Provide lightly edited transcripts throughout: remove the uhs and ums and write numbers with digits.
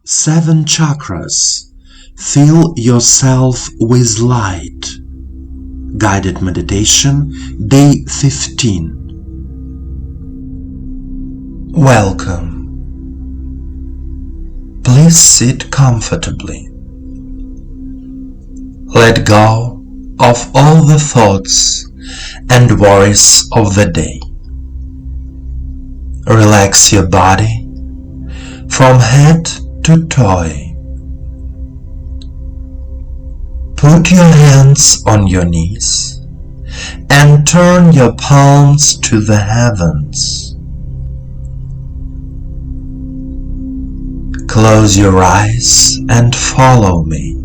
7 chakras. Fill yourself with light. Guided meditation, day 15. Welcome. Please sit comfortably. Let go of all the thoughts and worries of the day. Relax your body from head to toe. Put your hands on your knees and turn your palms to the heavens. Close your eyes and follow me.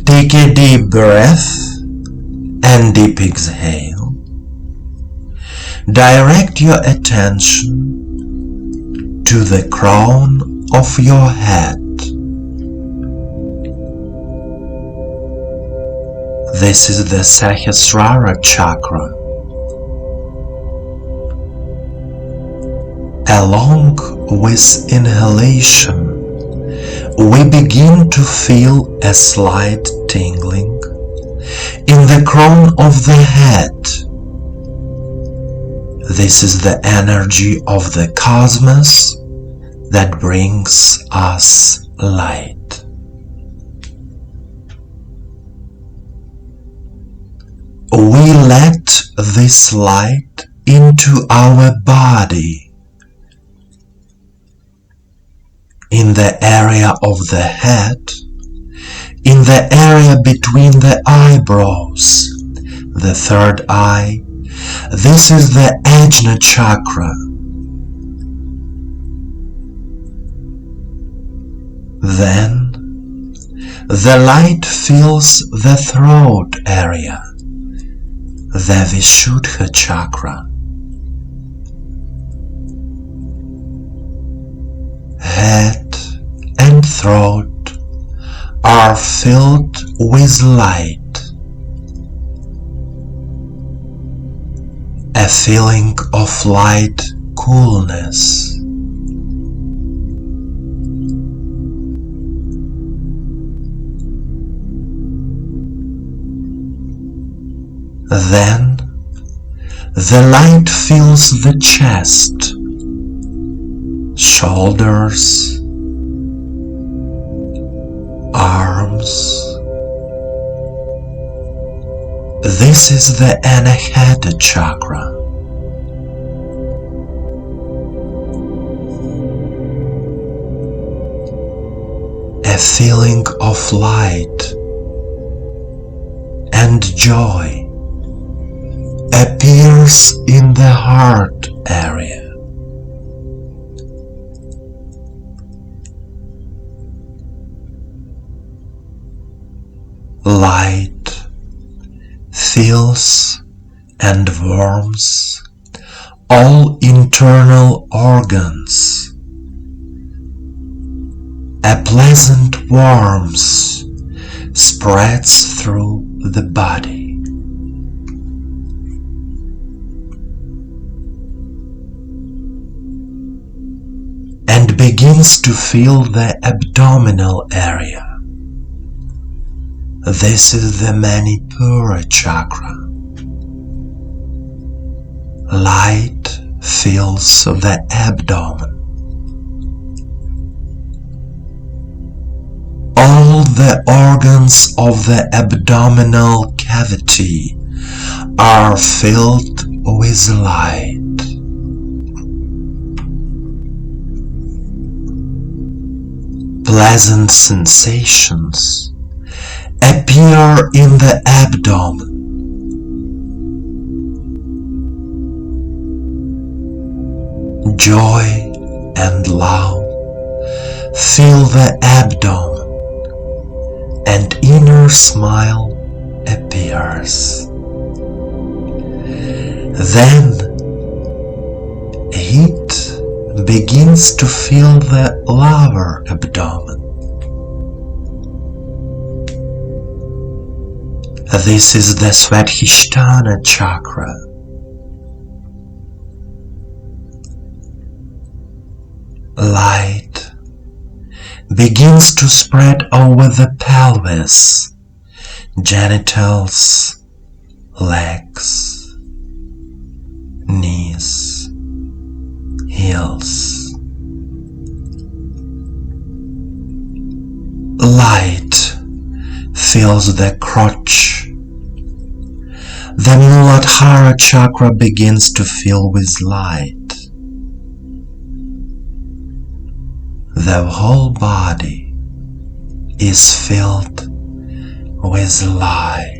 Take a deep breath and deep exhale. Direct your attention to the crown of your head. This is the Sahasrara chakra. Along with inhalation, we begin to feel a slight tingling in the crown of the head. This is the energy of the cosmos that brings us light. We let this light into our body, in the area of the head, in the area between the eyebrows, the third eye. This is the Ajna chakra. Then the light fills the throat area, the Vishuddha chakra. Head and throat are filled with light. A feeling of light coolness. Then the light fills the chest, shoulders, arms. This is the Anahata chakra. A feeling of light and joy appears in the heart area. Light fills and warms all internal organs. A pleasant warmth spreads through the body. And begins to fill the abdominal area. This is the Manipura chakra. Light fills the abdomen. All the organs of the abdominal cavity are filled with light. Pleasant sensations appear in the abdomen. Joy and love fill the abdomen, and inner smile appears. Then heat begins to fill the lower abdomen. This is the Swadhisthana chakra. Light begins to spread over the pelvis, genitals, legs, knees, heels. Light fills the crotch. The Muladhara chakra begins to fill with light. The whole body is filled with light.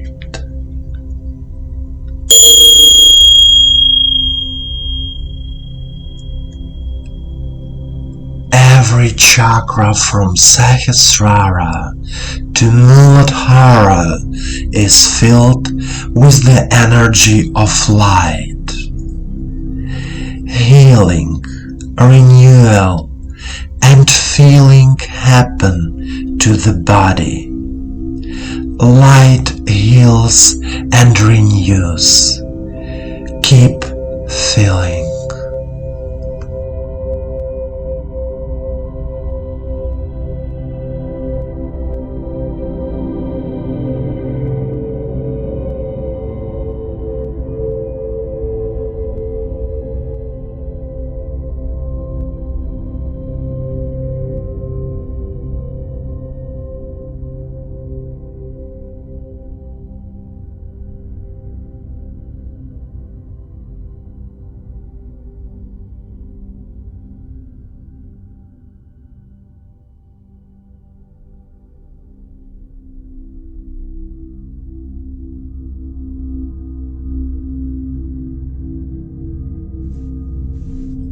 Every chakra from Sahasrara to Muladhara is filled with the energy of light. Healing, renewal, and feeling happen to the body. Light heals and renews. Keep feeling.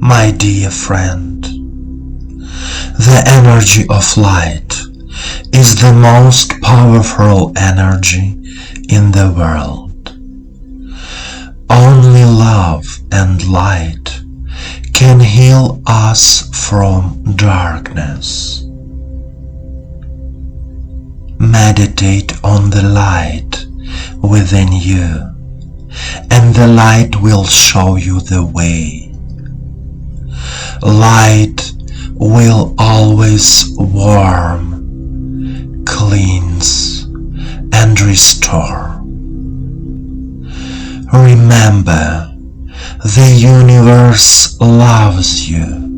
My dear friend, the energy of light is the most powerful energy in the world. Only love and light can heal us from darkness. Meditate on the light within you, and the light will show you the way. Light will always warm, cleanse, and restore. Remember, the universe loves you.